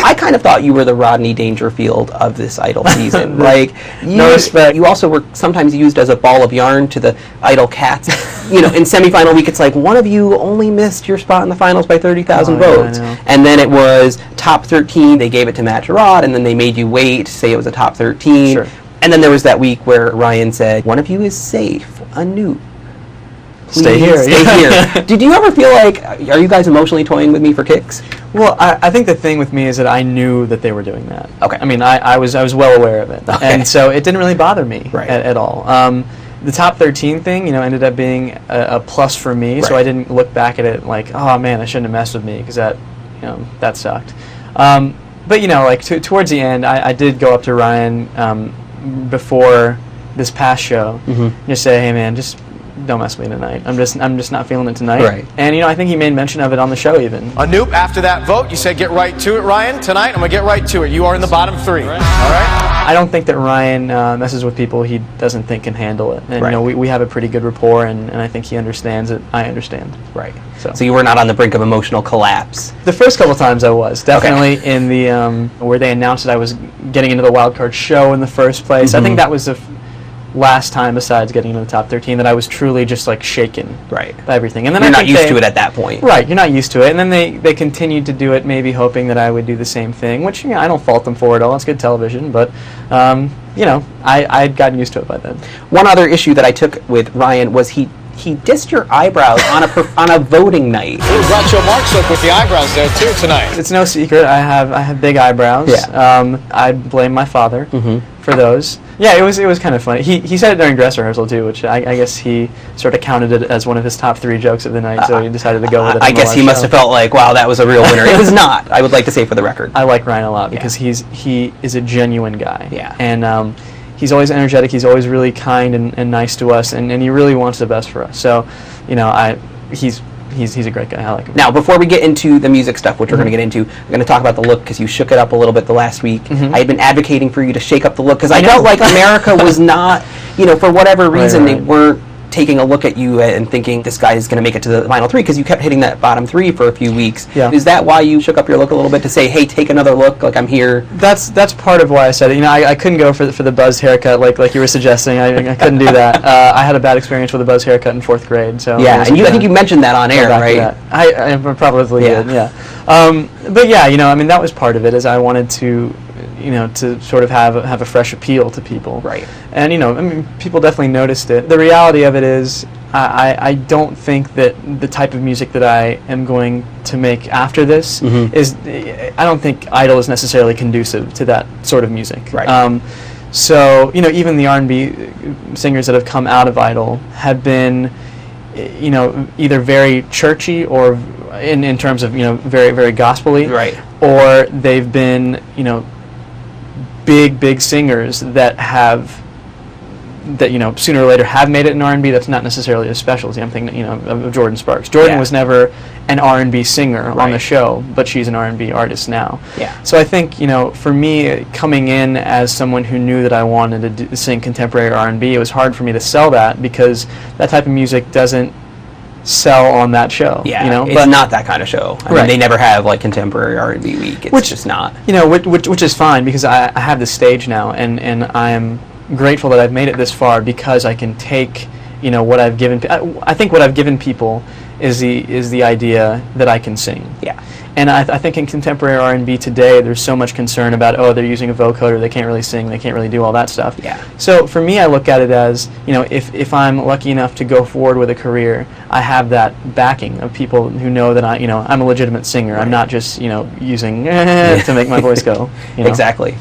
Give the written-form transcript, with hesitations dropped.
I kind of thought you were the Rodney Dangerfield of this Idol season. Like, no respect. You also were sometimes used as a ball of yarn to the Idol cats. You know, in semifinal week, it's like, one of you only missed your spot in the finals by 30,000 votes. And then it was top 13, they gave it to Matt Gerard, and then they made you wait, say it was a top 13. Sure. And then there was that week where Ryan said, one of you is safe, Anoop. Please stay here. Stay here. Did you ever feel like, are you guys emotionally toying with me for kicks? Well, I think the thing with me is that I knew that they were doing that. Okay. I mean, I was well aware of it. Okay. And so it didn't really bother me Right. at all. The top 13 thing, you know, ended up being a plus for me, so Right. I didn't look back at it like, oh man, I shouldn't have messed with me, because that, you know, that sucked. But, you know, like, towards the end, I did go up to Ryan before this past show, just say, hey man, just don't mess with me tonight. I'm just not feeling it tonight. Right. And you know, I think he made mention of it on the show even. Anoop, after that vote, you said get right to it, Ryan. Tonight, I'm gonna get right to it. You are in the bottom 3. All right. I don't think that Ryan messes with people he doesn't think can handle it. And Right. you know, we have a pretty good rapport, and I think he understands it. I understand. Right. So you were not on the brink of emotional collapse. the first couple times I was definitely in the where they announced that I was getting into the wild card show in the first place. I think that was the last time, besides getting into the top 13, that I was truly just like shaken Right. by everything. And then You're I not think used to it at that point. Right, you're not used to it. And then they continued to do it, maybe hoping that I would do the same thing, which, you know, I don't fault them for at all. It's good television, but you know, I'd gotten used to it by then. One other issue that I took with Ryan was he dissed your eyebrows on a voting night. Groucho Marx up with the eyebrows there too tonight. It's no secret. I have big eyebrows. Yeah. I blame my father for those. Yeah, it was kind of funny. He said it during dress rehearsal too, which I guess he sort of counted it as one of his top 3 jokes of the night, so he decided to go with it. I guess he must have felt like, wow, that was a real winner. It was not. I would like to say for the record. I like Ryan a lot because he is a genuine guy. Yeah. And he's always energetic. He's always really kind and nice to us, and he really wants the best for us. So, you know, he's a great guy. I like him. Now, before we get into the music stuff, which we're going to get into, we're going to talk about the look because you shook it up a little bit the last week. I had been advocating for you to shake up the look because I felt like America was not, you know, for whatever reason, they weren't taking a look at you and thinking this guy is going to make it to the final 3 because you kept hitting that bottom 3 for a few weeks. Yeah. Is that why you shook up your look a little bit to say, hey, take another look, like I'm here? That's part of why I said it. You know, I couldn't go for the buzzed haircut like you were suggesting. I couldn't do that. I had a bad experience with a buzz haircut in 4th grade. So yeah, and I think you mentioned that on air, right? I probably did. Yeah. But yeah, you know, I mean, that was part of it. Is I wanted to, you know, to sort of have a fresh appeal to people. Right. And, you know, I mean, people definitely noticed it. The reality of it is, I don't think that the type of music that I am going to make after this is, I don't think Idol is necessarily conducive to that sort of music. Right. So, you know, even the R&B singers that have come out of Idol have been, you know, either very churchy or in terms of, you know, very, very gospel-y. Right. Or they've been, you know, big singers that you know, sooner or later have made it in R&B. That's not necessarily a specialty. I'm thinking, you know, of Jordan Sparks. Jordan was never an R&B singer on the show, but she's an R&B artist now. Yeah. So I think, you know, for me, coming in as someone who knew that I wanted to sing contemporary R&B, it was hard for me to sell that because that type of music doesn't sell on that show. Yeah, you know, it's not that kind of show. I mean, they never have like contemporary R&B week. It's just not. You know, which is fine because I have this stage now, and I am grateful that I've made it this far because I can take, you know, what I've given. I think what I've given people is the idea that I can sing. Yeah. And I think in contemporary R&B today, there's so much concern about, oh, they're using a vocoder, they can't really sing, they can't really do all that stuff. Yeah. So for me, I look at it as, you know, if I'm lucky enough to go forward with a career, I have that backing of people who know that I'm a legitimate singer. Right. I'm not just, you know, using to make my voice go. You know? Exactly.